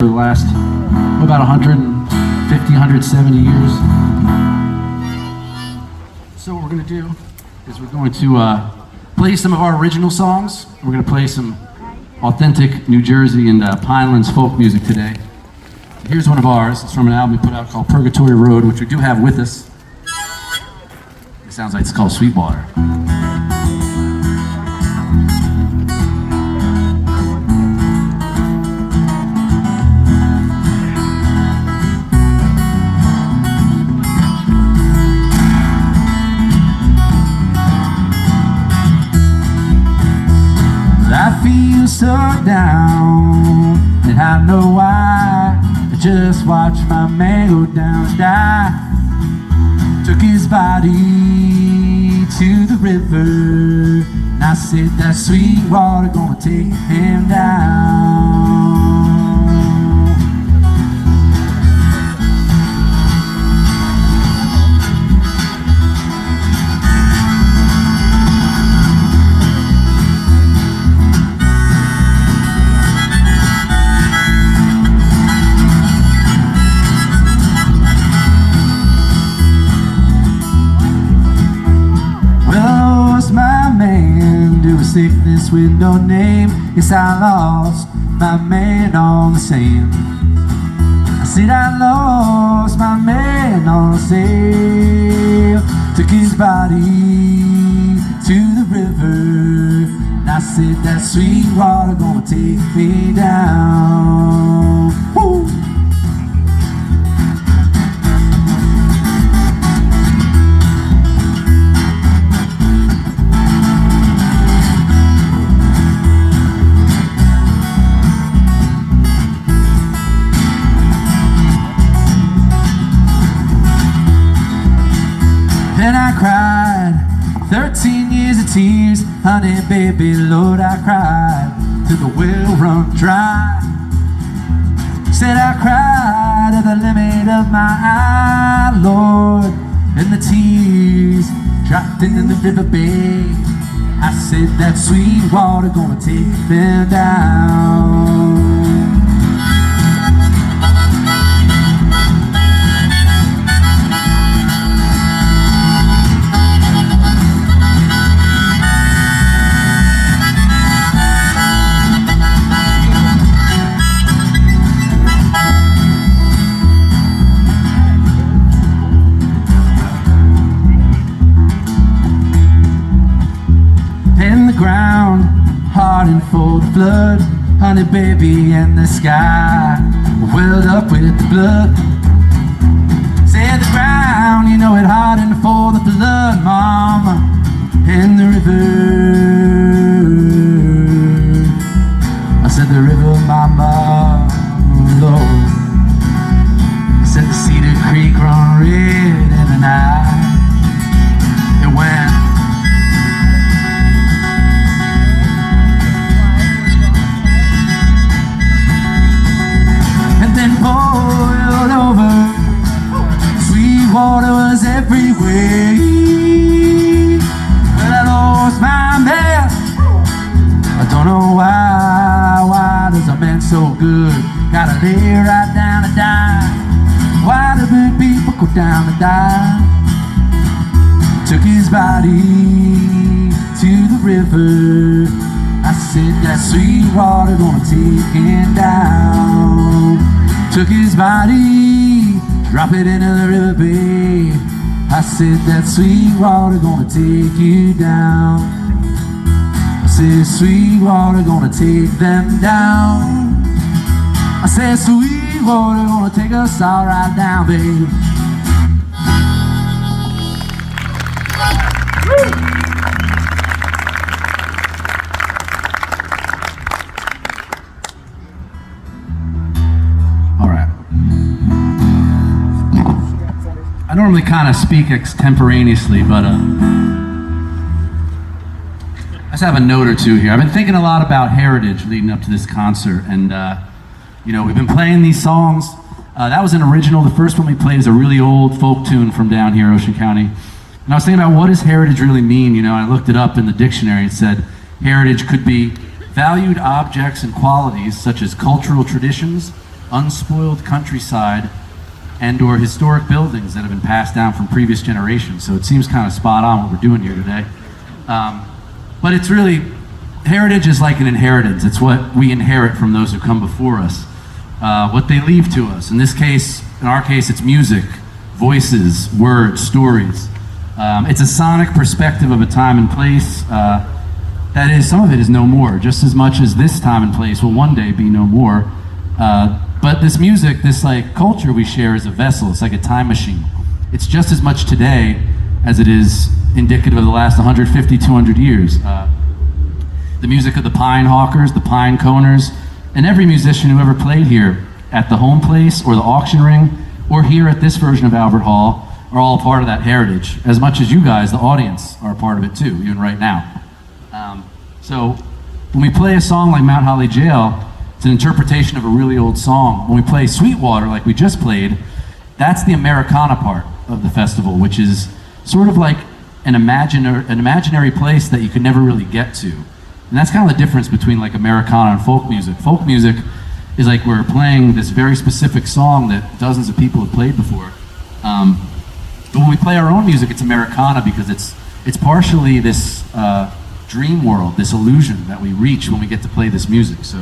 for the last about 150, 170 years. So what we're going to do is we're going to play some of our original songs. We're going to play some authentic New Jersey and Pinelands folk music today. Here's one of ours. It's from an album we put out called Purgatory Road, which we do have with us. It sounds like it's called Sweetwater. I feel so down, and I know why. I just watched my man go down and die. Took his body to the river, and I said that sweet water gonna take him down. Sickness with no name. Yes, I lost my man on the sand. I said I lost my man on the sand. Took his body to the river, and I said that sweet water gonna take me down. Woo! Then I cried 13 years of tears, honey, baby, Lord, I cried till the well run dry. Said I cried at the limit of my eye, Lord, and the tears dropped into the river bed. I said that sweet water gonna take them down. Ground hardened for the flood, honey, baby, and the sky welled up with the blood. Said the ground, you know it hardened for the flood, mama, and the river. I said the river, mama, Lord. I said the Cedar Creek run red in the night. It went. Then boiled over. Sweet water was everywhere. But I lost my man. I don't know why. Why does a man so good gotta lay right down and die? Why do good people go down and die? Took his body to the river. I said that sweet water gonna take him down. Took his body, drop it into the river bed. I said that sweet water gonna take you down. I said sweet water gonna take them down. I said sweet water gonna take us all right down, babe. I normally kind of speak extemporaneously, but I just have a note or two here. I've been thinking a lot about heritage leading up to this concert, and you know, we've been playing these songs. That was an original. The first one we played is a really old folk tune from down here, Ocean County. And I was thinking about what does heritage really mean? You know, I looked it up in the dictionary. It said heritage could be valued objects and qualities such as cultural traditions, unspoiled countryside and or historic buildings that have been passed down from previous generations. So it seems kind of spot on what we're doing here today. But it's really, heritage is like an inheritance. It's what we inherit from those who come before us, what they leave to us. In our case, it's music, voices, words, stories. It's a sonic perspective of a time and place that is, some of it is no more, just as much as this time and place will one day be no more. But this music, this like culture we share is a vessel. It's like a time machine. It's just as much today as it is indicative of the last 150, 200 years. The music of the Pine Hawkers, the Pine Coners, and every musician who ever played here at the home place or the auction ring or here at this version of Albert Hall are all part of that heritage, as much as you guys, the audience, are a part of it too, even right now. So when we play a song like Mount Holly Jail, it's an interpretation of a really old song. When we play Sweetwater, like we just played, that's the Americana part of the festival, which is sort of like an imaginary place that you could never really get to. And that's kind of the difference between like Americana and folk music. Folk music is like we're playing this very specific song that dozens of people have played before. But when we play our own music, it's Americana because it's partially this dream world, this illusion that we reach when we get to play this music. So,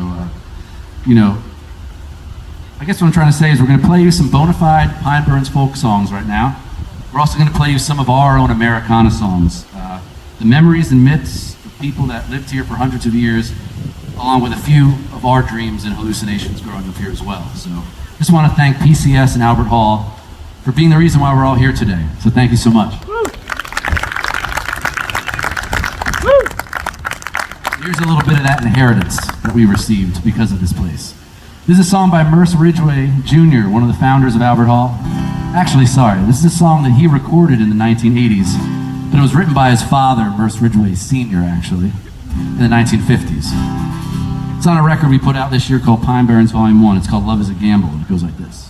I guess what I'm trying to say is we're going to play you some bona fide Pine Barrens folk songs right now. We're also going to play you some of our own Americana songs. The memories and myths of people that lived here for hundreds of years, along with a few of our dreams and hallucinations growing up here as well. So just want to thank PCS and Albert Hall for being the reason why we're all here today. So thank you so much. Here's a little bit of that inheritance that we received because of this place. This is a song by Merce Ridgway Jr., one of the founders of Albert Hall. Actually, sorry, this is a song that he recorded in the 1980s, but it was written by his father, Merce Ridgway Sr., actually, in the 1950s. It's on a record we put out this year called Pine Barrens Volume 1. It's called Love is a Gamble, and it goes like this.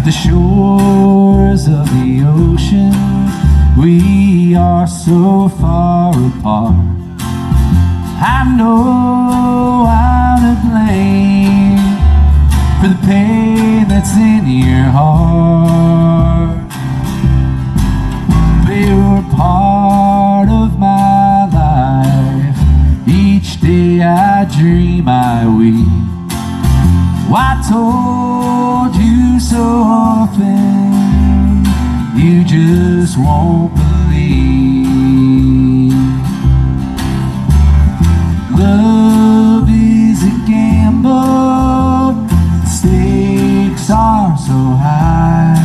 The shores of the ocean, we are so far apart. I know I'm to blame for the pain that's in your heart, but you're part of my life. Each day I dream, I weep. I told you so often, you just won't believe. Love is a gamble, the stakes are so high.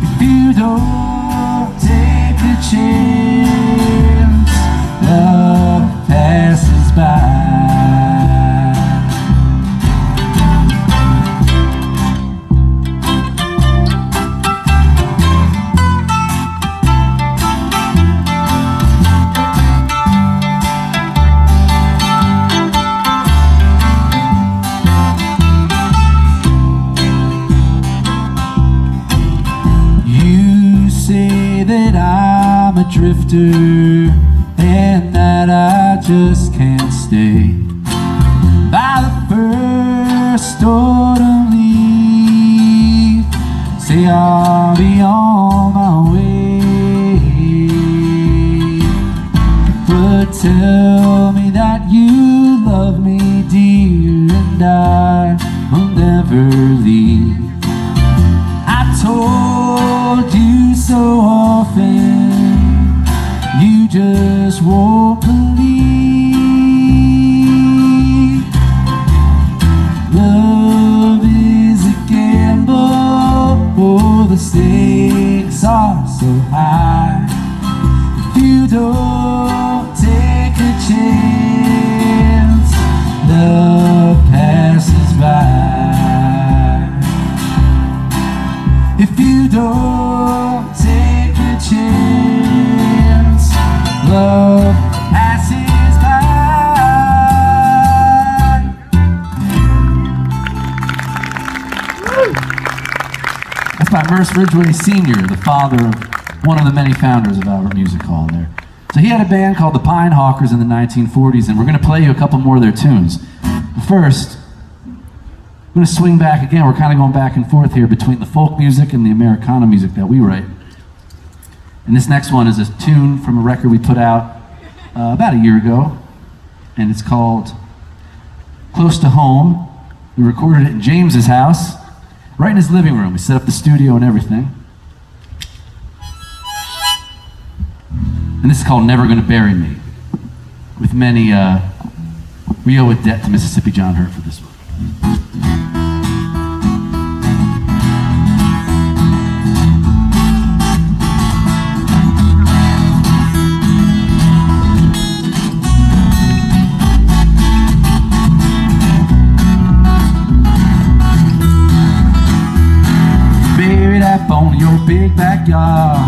If you don't take a chance, love passes by. Drifter, and that I just can't stay. By the first autumn leaf, say I'll be on my way. But tell me that you love me, dear, and I will never leave. I told you so often, you just won't believe. Love is a gamble, oh, the stakes are so high. If you don't take a chance, love passes by. If you don't take a chance, love passes by. by Merce Ridgway Sr., the father of one of the many founders of Albert Music Hall there. So he had a band called the Pine Hawkers in the 1940s, and we're going to play you a couple more of their tunes. But first, I'm going to swing back again. We're kind of going back and forth here between the folk music and the Americana music that we write. And this next one is a tune from a record we put out about a year ago, and it's called Close to Home. We recorded it in James's house, right in his living room. We set up the studio and everything. And this is called Never Gonna Bury Me. With many, we owe a debt to Mississippi John Hurt for this one. Buried up on your big backyard.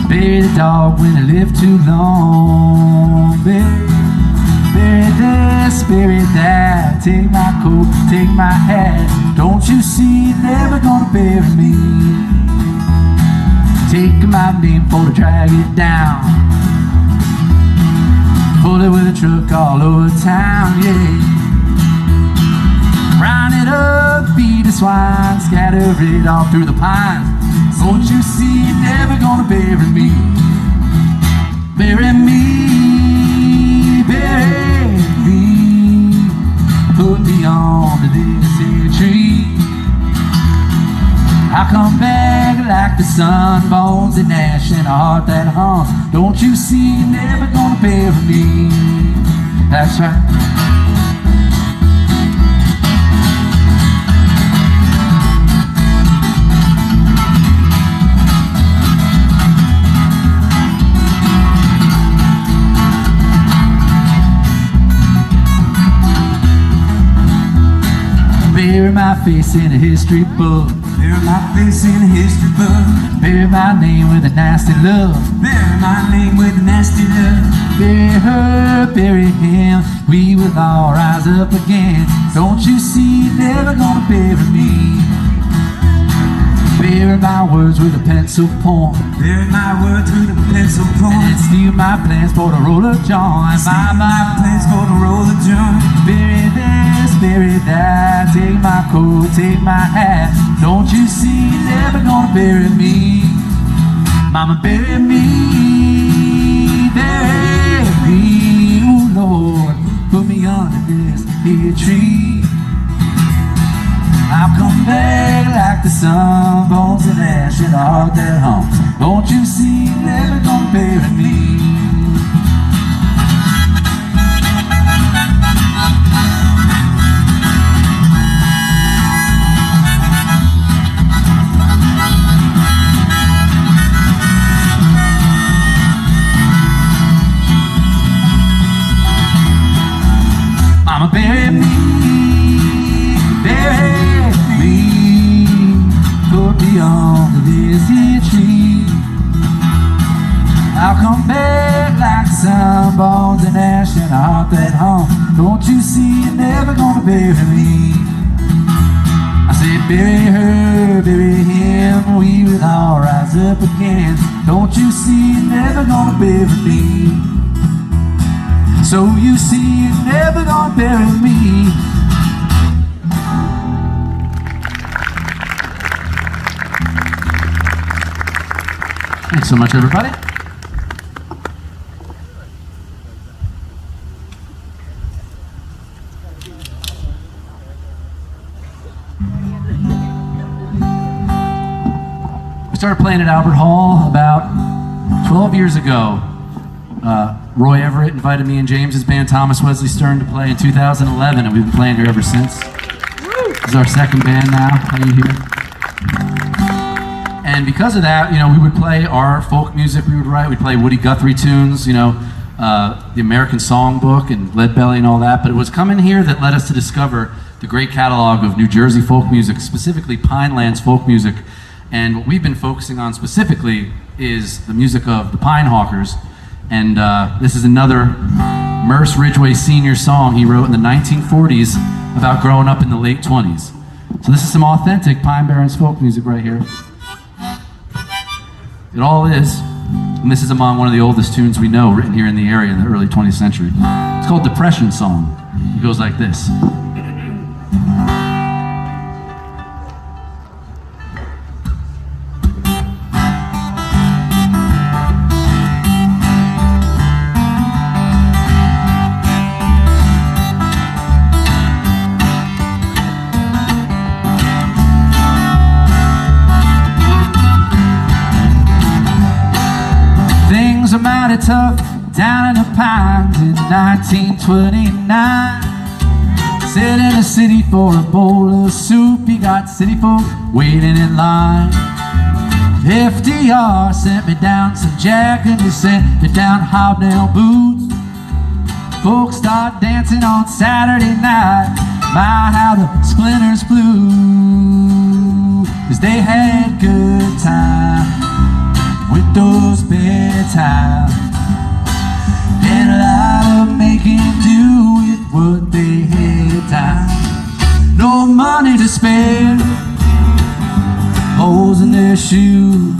Bury the dog when it lived too long. Bury this, bury that. Take my coat, take my hat. Don't you see, you're never gonna bury me. Take my name for to drag it down. Pull it with a truck all over town, yeah. Round it up, feed the swine, scatter it all through the pines. Don't you see, you're never gonna bury me. Bury me, bury me. Put me under this here tree. I'll come back like the sun, bones and ash and a heart that hums. Don't you see, you're never gonna bury me. That's right. Bury my face in a history book. Bury my face in a history book. Bury my name with a nasty love. Bury my name with a nasty love. Bury her, bury him. We will all rise up again. Don't you see, you're never gonna bury me. Bury my words with a pencil point. Bury my words with a pencil point. And steal my plans for the roll of joint. Steal my plans for the roll of joint. Bury this, bury that. Take my coat, take my hat. Don't you see, you're never gonna bury me. Mama, bury me, bury me. Oh Lord, put me under this here tree. I'll come back like the sun, bones and ash and a heart that hums. Don't you see, you're never gonna bury me. Mama, bury me, bury me. Put me under this here tree. I'll come back like the sun, bones and ash and a heart that hums. Don't you see, you're never gonna bury me. I said bury her, bury him. We will all rise up again. Don't you see, you're never gonna bury me. So you see, you're never gonna bury me. Thanks so much, everybody. We started playing at Albert Hall about 12 years ago. Roy Everett invited me and James's band, Thomas Wesley Stern, to play in 2011, and we've been playing here ever since. This is our second band now, playing here. And because of that, you know, we would play our folk music we would write. We'd play Woody Guthrie tunes, you know, the American Songbook and Leadbelly and all that. But it was coming here that led us to discover the great catalog of New Jersey folk music, specifically Pinelands folk music. And what we've been focusing on specifically is the music of the Pine Hawkers. And this is another Merce Ridgway Sr. song he wrote in the 1940s about growing up in the late 20s. So this is some authentic Pine Barrens folk music right here. It all is. And this is among one of the oldest tunes we know written here in the area in the early 20th century. It's called Depression Song. It goes like this. Things are mighty tough down in the pines in 1929. Sit in a city for a bowl of soup. You got city folk waiting in line. FDR sent me down some Jack and he sent me down hobnail boots. Folks start dancing on Saturday night. My, how the splinters flew, 'cause they had good time with those bad times, and a lot of making do with what they had time. No money to spare, holes in their shoes,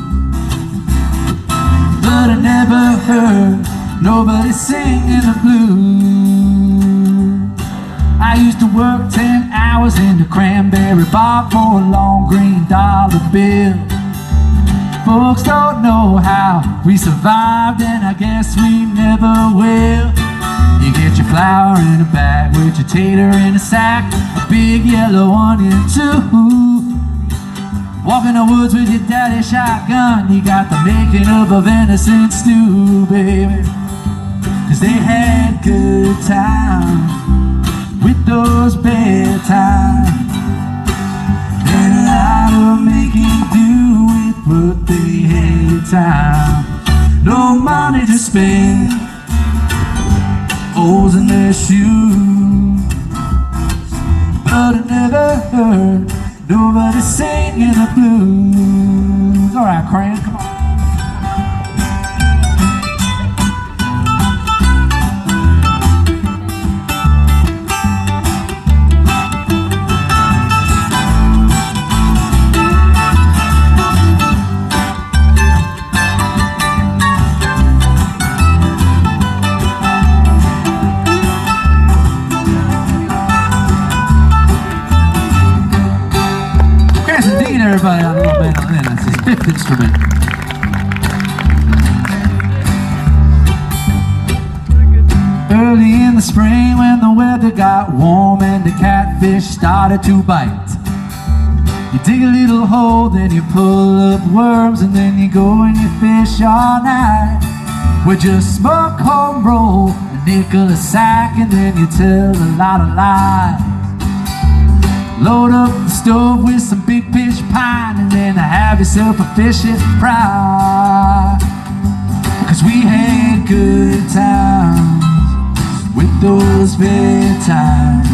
but I never heard nobody singing the blues. I used to work 10 hours in the cranberry bog for a long green dollar bill. Folks don't know how we survived, and I guess we never will. You get your flour in a bag with your tater in a sack, a big yellow onion too. Walk in the woods with your daddy's shotgun, you got the making of a venison stew, baby. 'Cause they had good times with those bad times, and a lot of making do with what they had time. No money to spend, holes in their shoes, but I never heard nobody singing the blues. All right, Cran, come on. Everybody on a little bit on that's his fifth instrument. Early in the spring when the weather got warm and the catfish started to bite, you dig a little hole, then you pull up worms, and then you go and you fish all night. We just smoke home roll, a nickel a sack, and then you tell a lot of lies. Load up the stove with some big pitch pine, and then have yourself a fishing fry. 'Cause we had good times with those bad times,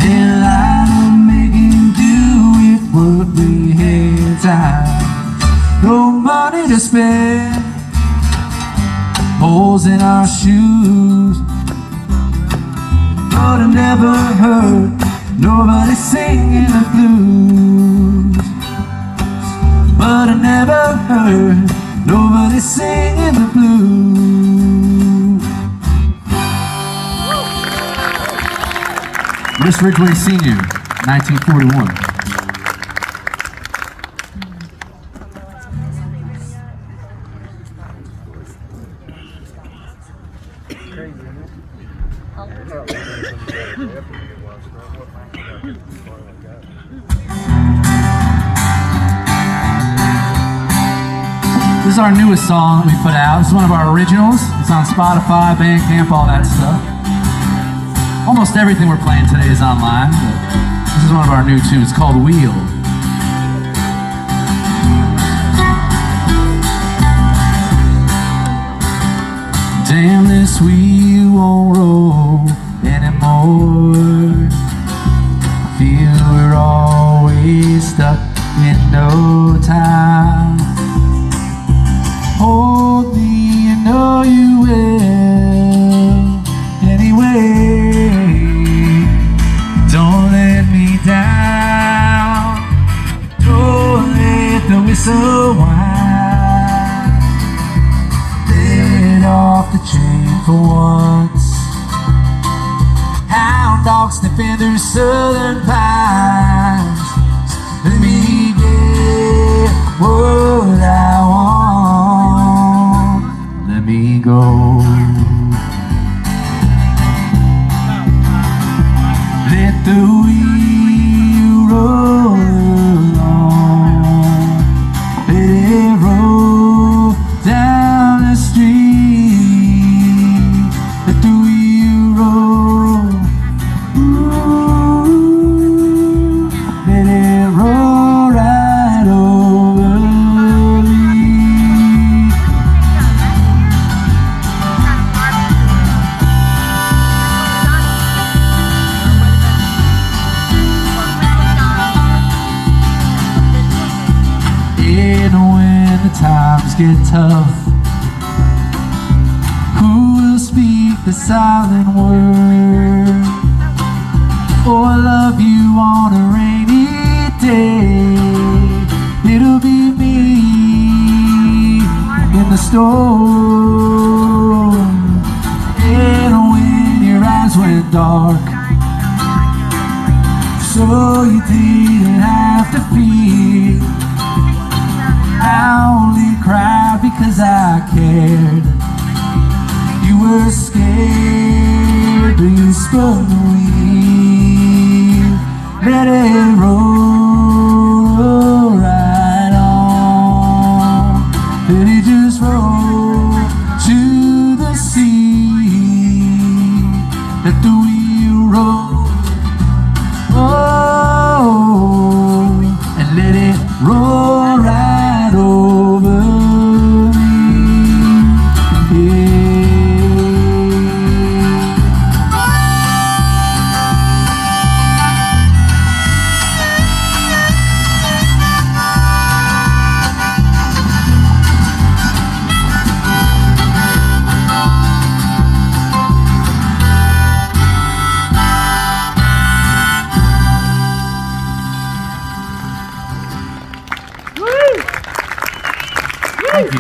and a lot of making do with what we had time. No money to spend, holes in our shoes, but I never heard nobody singing the blues. But I never heard nobody singing the blues. Miss Ridgway Sr., 1941. This is our newest song that we put out. It's one of our originals. It's on Spotify, Bandcamp, all that stuff. Almost everything we're playing today is online, but this is one of our new tunes. It's called Wheel. Damn, this wheel won't roll anymore. Feel we're always stuck in no time. Hold me, I know you will. Anyway, don't let me down. so wide. Let off the chain for once. Hound dogs sniffing through southern pines. Let me get what I want. Let me go. Let the wheel roll along. Let it roll down the street. Let the wheel roll. Ooh, let it roll right over me. And when the times get tough, who will speak the silent word? Or love you on a rainy day? It'll be me in the storm. And when your eyes went dark, so you didn't have to fear. I only cried because I cared. You were scared, but you spun the wheel. Let it roll right on. Let it just roll to the sea. Let the wheel roll. Oh, and let it roll right over me. Yeah. Thank you.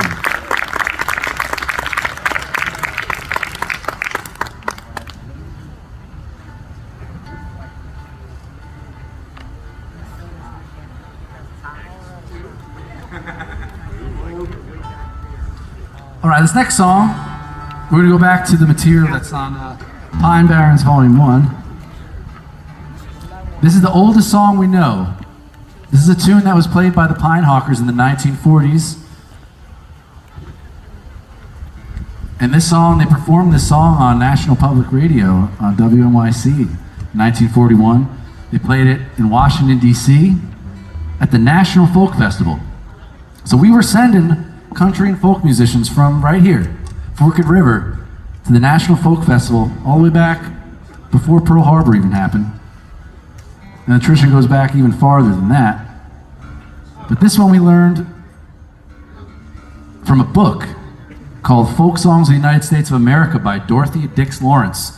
All right, this next song, we're going to go back to the material that's on Pine Barrens Volume 1. This is the oldest song we know. This is a tune that was played by the Pine Hawkers in the 1940s. And this song, they performed this song on National Public Radio on WNYC in 1941. They played it in Washington, D.C. at the National Folk Festival. So we were sending country and folk musicians from right here, Forked River, to the National Folk Festival all the way back before Pearl Harbor even happened. And the tradition goes back even farther than that. But this one we learned from a book called Folk Songs of the United States of America by Dorothy Dix Lawrence.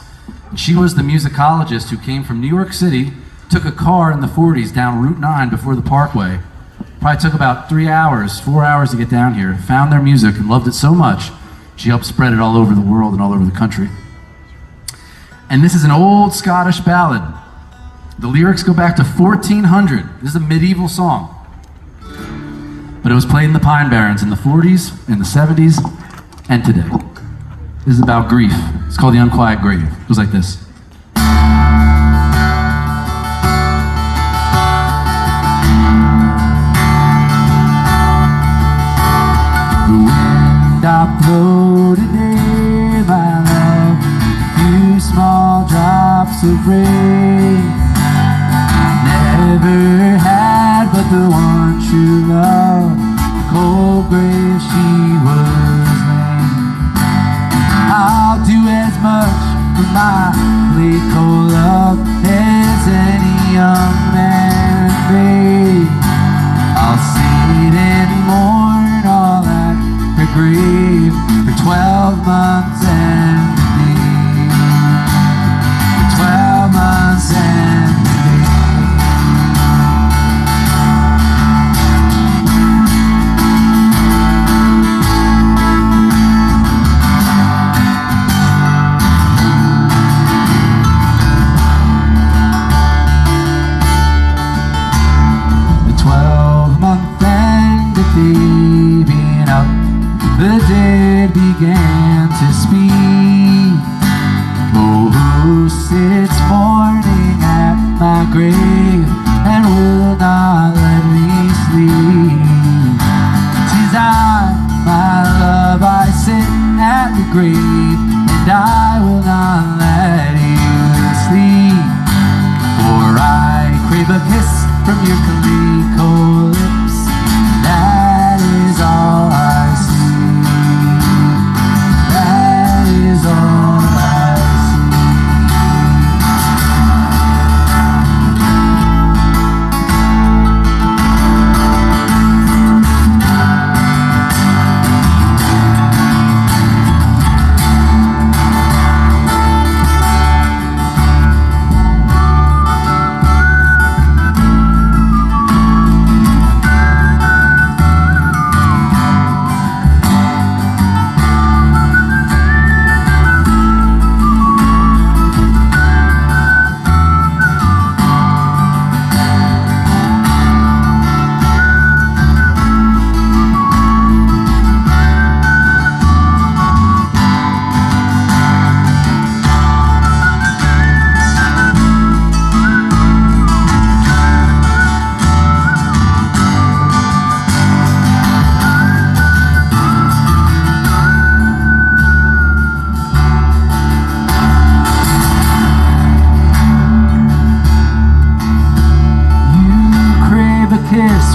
And she was the musicologist who came from New York City, took a car in the 40s down Route 9 before the Parkway. Probably took about 4 hours to get down here, found their music and loved it so much, she helped spread it all over the world and all over the country. And this is an old Scottish ballad. The lyrics go back to 1400. This is a medieval song. But it was played in the Pine Barrens in the 40s, in the 70s, and today. This is about grief. It's called The Unquiet Grave. It goes like this. The wind I blow today, my love, few small drops of rain. Never had but the one true love, cold grave she was laying. I'll do as much for my grave and will not let me sleep. 'Tis I, my love, I sit at the grave, and I will not let you sleep. For I crave a kiss from your cold lips. That is all I see. That is all I see.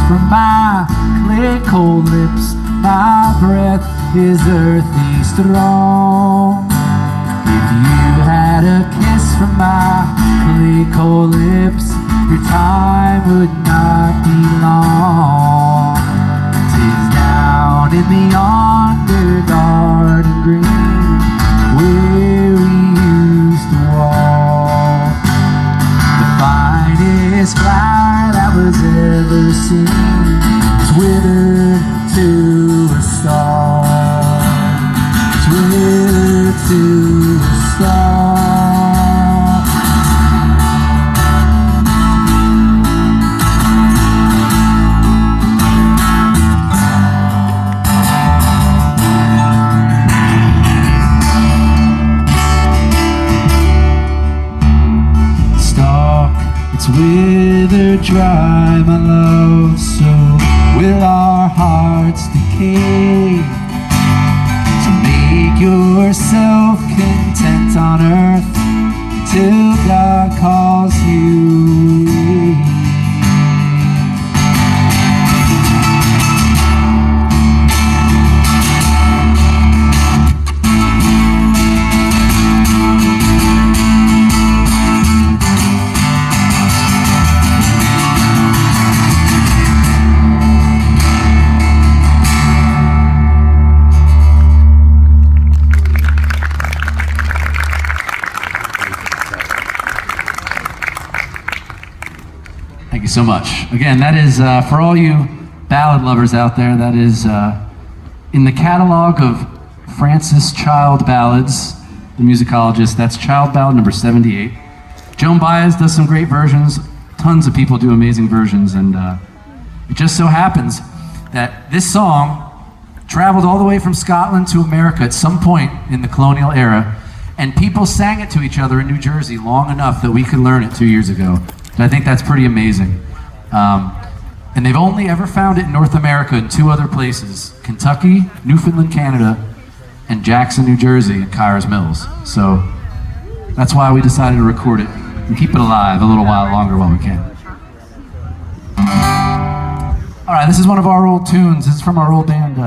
From my clay cold lips, my breath is earthy strong. If you had a kiss from my clay cold lips, your time would not be long. 'Tis down in the yonder garden green where we used to walk. The finest flower that was ever seen is withered to a stalk. It's withered to a stalk. Stalk, it's withered dry, my love, so will our hearts decay. So make yourself content on earth till God calls you away. Thank you so much. Again, that is, for all you ballad lovers out there, that is in the catalog of Francis Child Ballads, the musicologist, that's Child Ballad number 78. Joan Baez does some great versions. Tons of people do amazing versions, and it just so happens that this song traveled all the way from Scotland to America at some point in the colonial era, and people sang it to each other in New Jersey long enough that we could learn it 2 years ago. And I think that's pretty amazing. And they've only ever found it in North America in 2 other places: Kentucky, Newfoundland, Canada, and Jackson, New Jersey, and Kyers Mills. So that's why we decided to record it and keep it alive a little while longer while we can. All right, this is one of our old tunes. This is from our old band,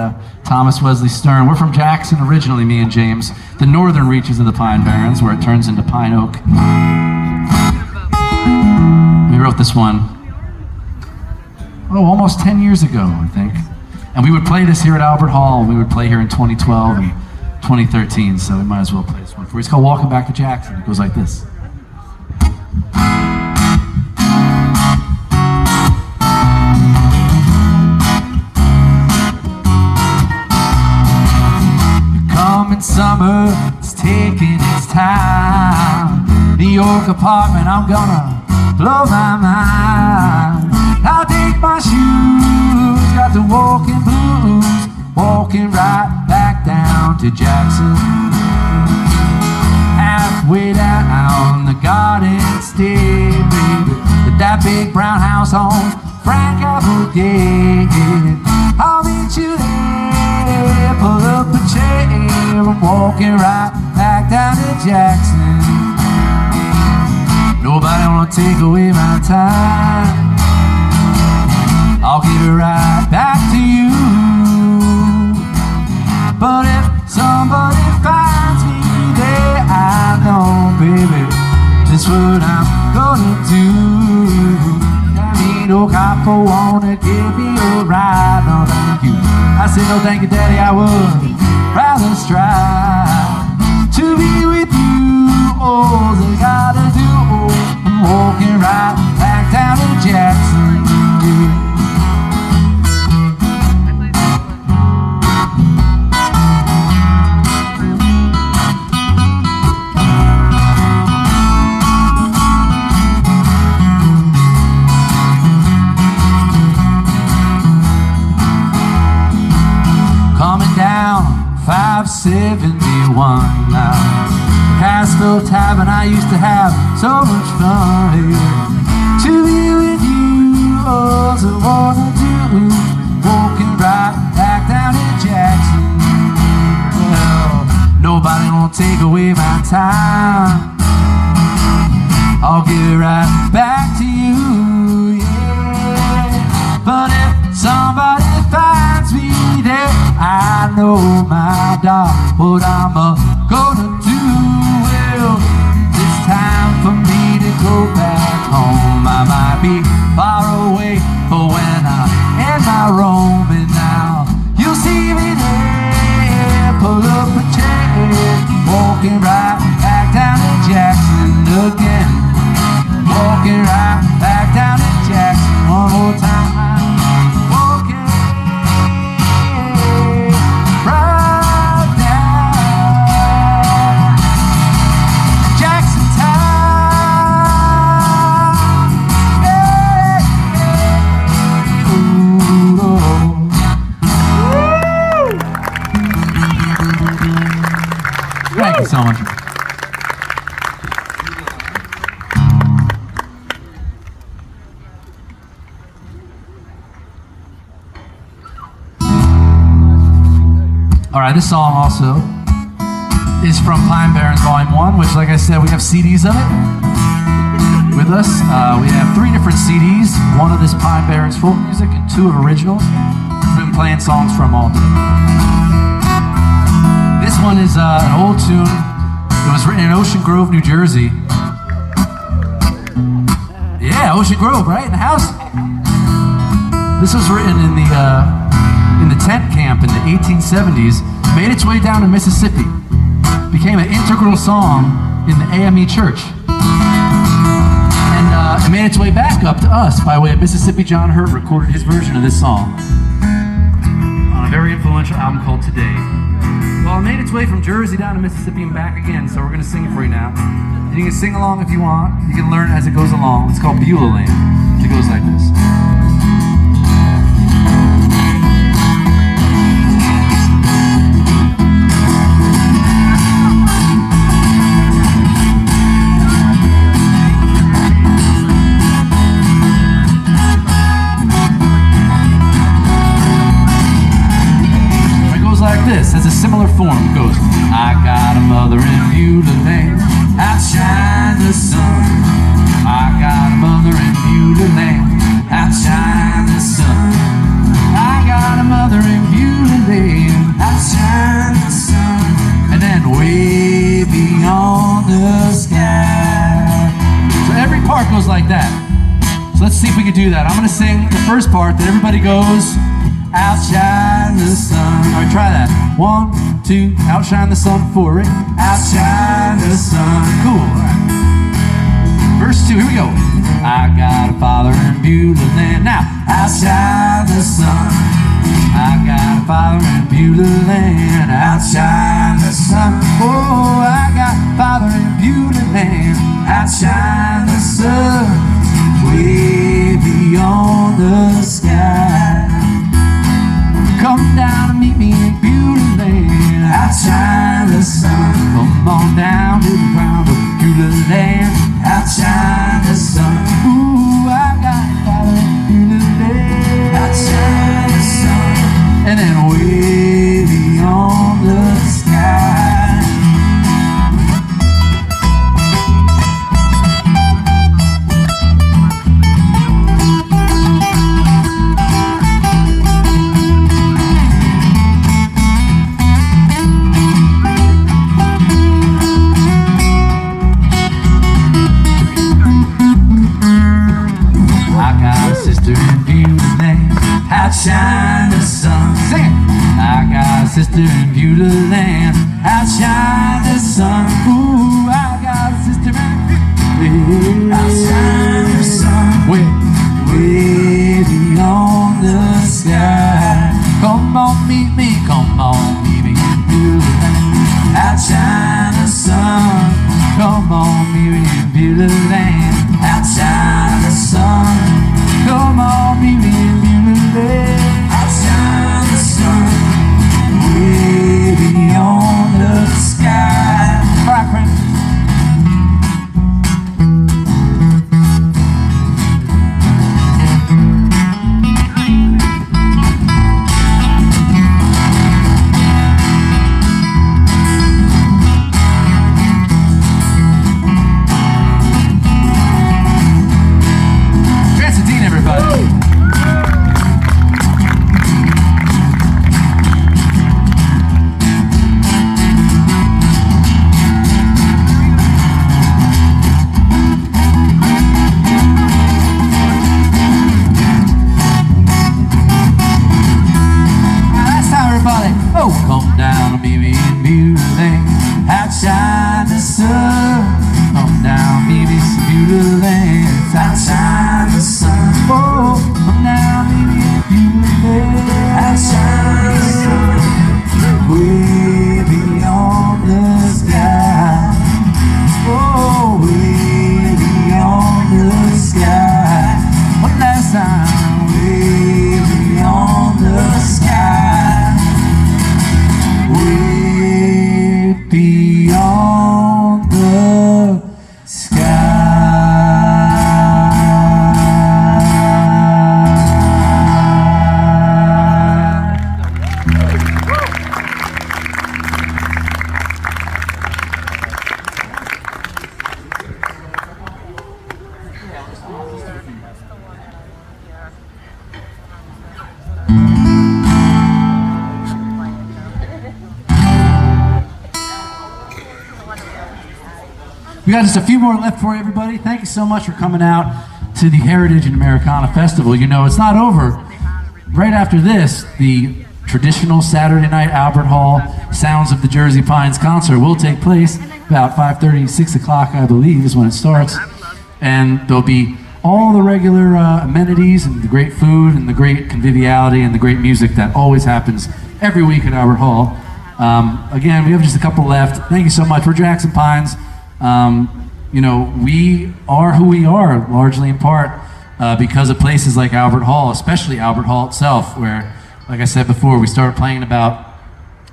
Thomas Wesley Stern. We're from Jackson originally, me and James, the northern reaches of the Pine Barrens, where it turns into Pine Oak. We wrote this one, almost 10 years ago, I think. And we would play this here at Albert Hall. We would play here in 2012 and 2013, so we might as well play this one for you. It's called Walking Back to Jackson. It goes like this. Coming summer, it's taking its time. New York apartment, I'm gonna blow my mind. I'll take my shoes, got the walking blues, walking right back down to Jackson. Halfway down the Garden State, baby, the that big brown house on Frank Applegate. I'll meet you there, pull up a chair, I'm walking right back down to Jackson. Nobody wanna take away my time, I'll give it right back to you. But if somebody finds me there, I know, baby, just what I'm gonna do. I mean, no cop will wanna give me a ride, no thank you. I said no thank you, daddy, I would rather strive to be with you. All I gotta do, I'm walking right back down to Jackson. Coming down 571 now, Castle Tavern, I used to have so much fun here. To be with you, all I wanna do, walking right back down to Jackson. Well, nobody won't take away my time, I'll give it right back to you, yeah. But if somebody finds me there, I know, my dog, what I'm gonna do. Well, it's time for me to go back home. I might be far away, but when I end my roaming now, you'll see me there, pull up a chair, walking right back down to Jackson again. Walking right back down to Jackson one more time. Thank you so much. All right, this song also is from Pine Barrens Volume 1, which, like I said, we have CDs of it with us. We have 3 different CDs, one of this Pine Barrens folk music and 2 of originals. We've been playing songs from all day. This one is an old tune. It was written in Ocean Grove, New Jersey. Yeah, Ocean Grove, right in the house. This was written in the tent camp in the 1870s. Made its way down to Mississippi. Became an integral song in the AME Church. And it made its way back up to us by way of Mississippi. John Hurt recorded his version of this song on a very influential album called Today. Well, it made its way from Jersey down to Mississippi and back again, so we're going to sing it for you now. And you can sing along if you want. You can learn as it goes along. It's called Beulah Lane. It goes like this. This has a similar form. It goes, I got a mother in Beulah Lane, outshine the sun. I got a mother in Beulah Lane, outshine the sun. I got a mother in Beulah Lane, outshine the sun. And then way beyond the sky. So every part goes like that. So let's see if we can do that. I'm gonna sing the first part, then everybody goes, outshine the sun. All right, try that. 1, 2, outshine the sun for it. Outshine the sun. Cool. All right. Verse 2, here we go. I got a father in Beulah Land. Now, outshine the sun. I got a father in Beulah Land. Outshine the sun. Oh, I got a father in Beulah Land. Outshine the sun. Way beyond the sky. Come down and meet me in Beulah Land. Outshine the sun. Come on down to the ground of Beulah Land. Outshine the sun. Ooh, sister in Beulah Land. Outshine the sun. Sing it. I got a sister in Beulah Land. Outshine the sun. Ooh, I got a sister in outshine the sun. Way beyond the sky. Come on, meet me. Come on, meet me in Beulah Land. Outshine the sun. Come on, meet me in Beulah Land. Outshine the sun. Come on, meet me in Beulah Land. Outshine the sun. Way beyond the sky. All right, friends. Come down, meet me in Beulah Land. Outshine the sun. Come down, meet me in Beulah Land. Outshine the sun. Oh, come down, meet me in Beulah Land. Outshine the sun. Way beyond the sky. Oh, way beyond the sky. One last time. Way beyond the sky. Way beyond the sky. We got just a few more left for you, everybody. Thank you so much for coming out to the Heritage and Americana Festival. You know, it's not over. Right after this, the traditional Saturday night Albert Hall Sounds of the Jersey Pines concert will take place about 5:30, 6 o'clock, I believe, is when it starts. And there'll be all the regular amenities and the great food and the great conviviality and the great music that always happens every week at Albert Hall. Again, we have just a couple left. Thank you so much. We're Jackson Pines. You know, we are who we are, largely in part because of places like Albert Hall, especially Albert Hall itself, where, like I said before, we started playing about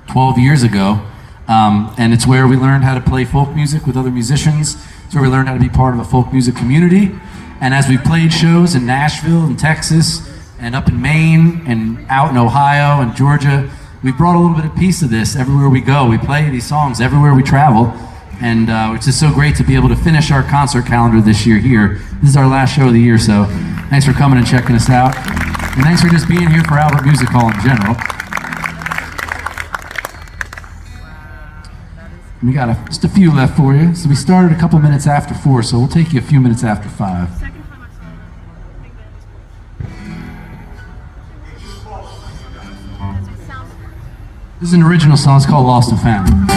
12 years ago, and it's where we learned how to play folk music with other musicians. It's where we learned how to be part of a folk music community. And as we played shows in Nashville and Texas and up in Maine and out in Ohio and Georgia, we've brought a little bit of piece of this everywhere we go. We play these songs everywhere we travel. And it's just so great to be able to finish our concert calendar this year here. This is our last show of the year, so thanks for coming and checking us out. And thanks for just being here for Albert Music Hall in general. We got just a few left for you. So we started a couple minutes after 4, so we'll take you a few minutes after 5. This is an original song. It's called Lost and Found.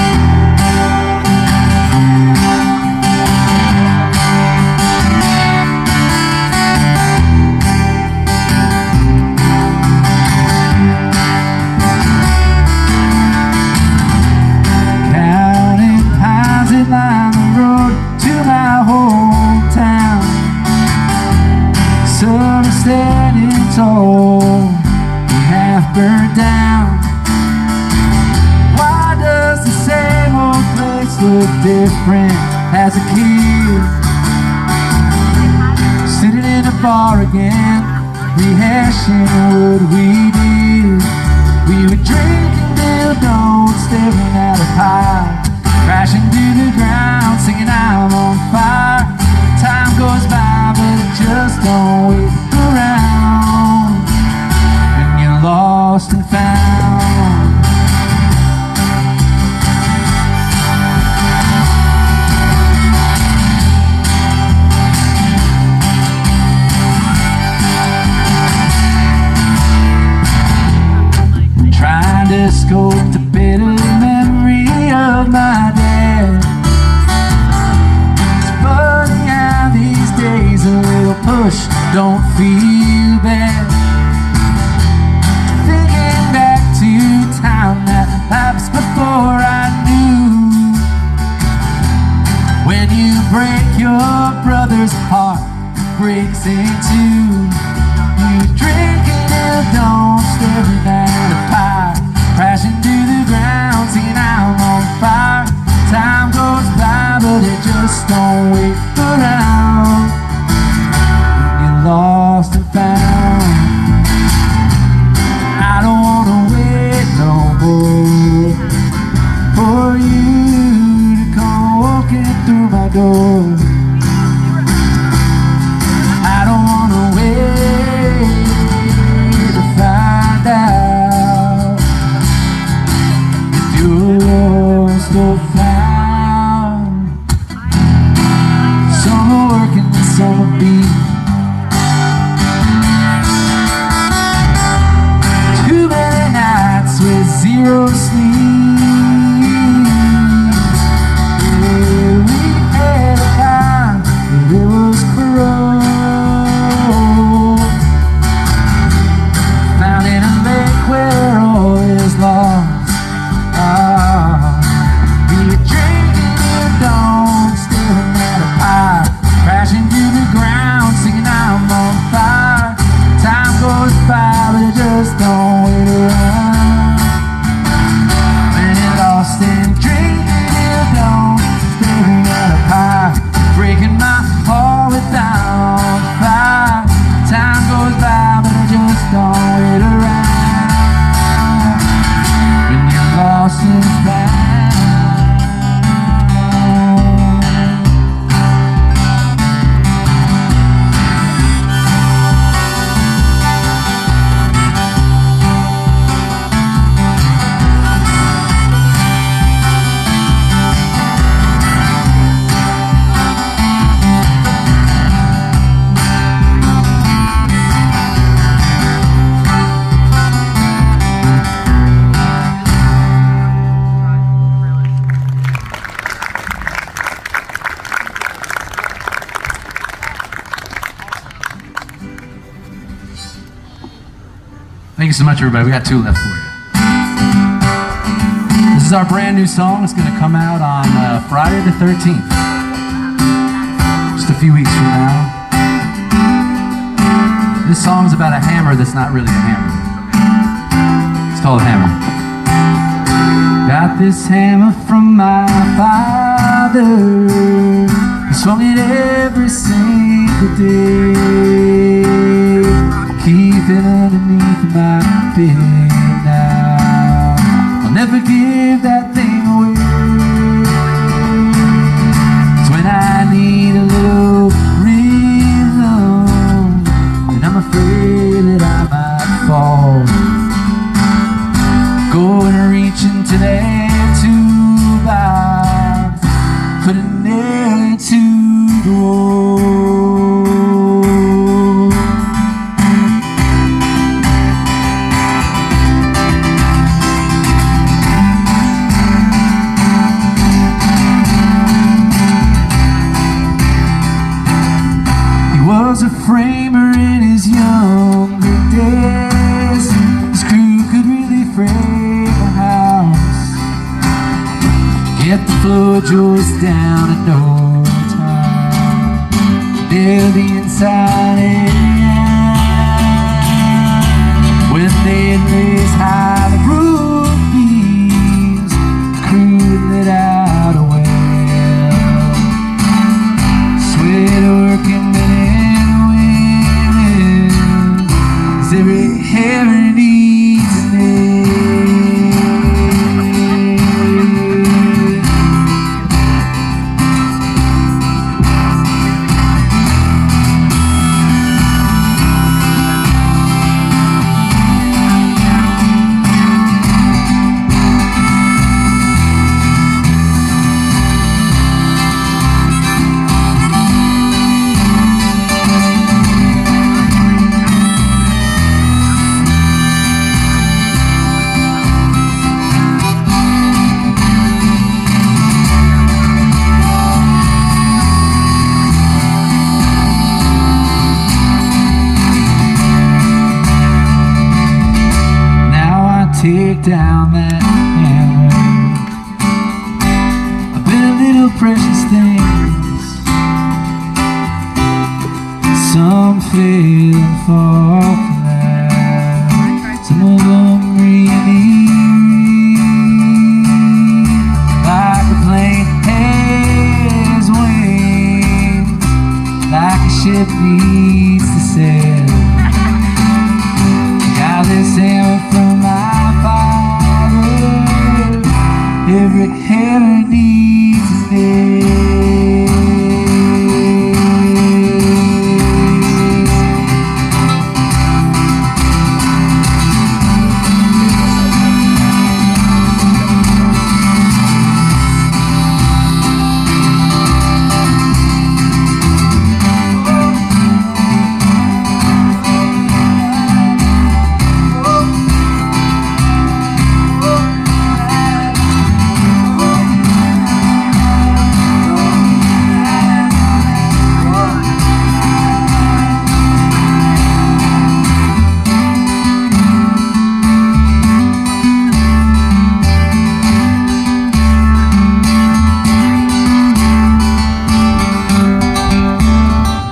Line the road to my hometown. Sun is standing tall and half burned down. Why does the same old place look different as a kid? Sitting in a bar again, rehashing what we did. We were drinking till dawn, staring at a pie, crashing to the ground, singing I'm on fire. Time goes by, but it just don't wait around. And you're lost and found. bush, don't feel bad. Thinking back to time that lapsed before I knew. When you break your brother's heart, breaks in two. You drink until dawn, staring at a fire, crashing to the ground, singing I'm on fire. Time goes by, but it just don't wait around. When you're lost and found, I don't wanna wait no more for you to come walking through my door. I don't wanna wait to find out if you're lost or found. Some are working, some are beat. Too many nights with zero sleep. Yeah, we had a time, but it was cruel. Found in a lake where all is lost. Be a drinking your dawn, staring at a fire, crashing to the ground, singing I'm on fire. Time goes by, but it just don't wait around. When you're lost and drinking your dawn, staring at a fire, breaking my heart without fire. Time goes by, but it just don't wait around. When you're lost and found. Thank you so much, everybody. We got two left for you. This is our brand new song. It's going to come out on Friday the 13th. Just a few weeks from now. This song's about a hammer that's not really a hammer. It's called Hammer. Got this hammer from my father. He swung it every single day. Keep it underneath my bed now. I'll never give that thing away. It's when I need a little rhythm, and I'm afraid that I might fall. Go and reach into that toolbox, put a nail into the wall. Was a framer in his younger days. His crew could really frame a house, get the floor joists down in no time, nail the inside area. When they raise high the roof beams, the crew would let out a wail. Sweat working every hammer needs a name. take down that hammer. I build little precious things, some fail and fall.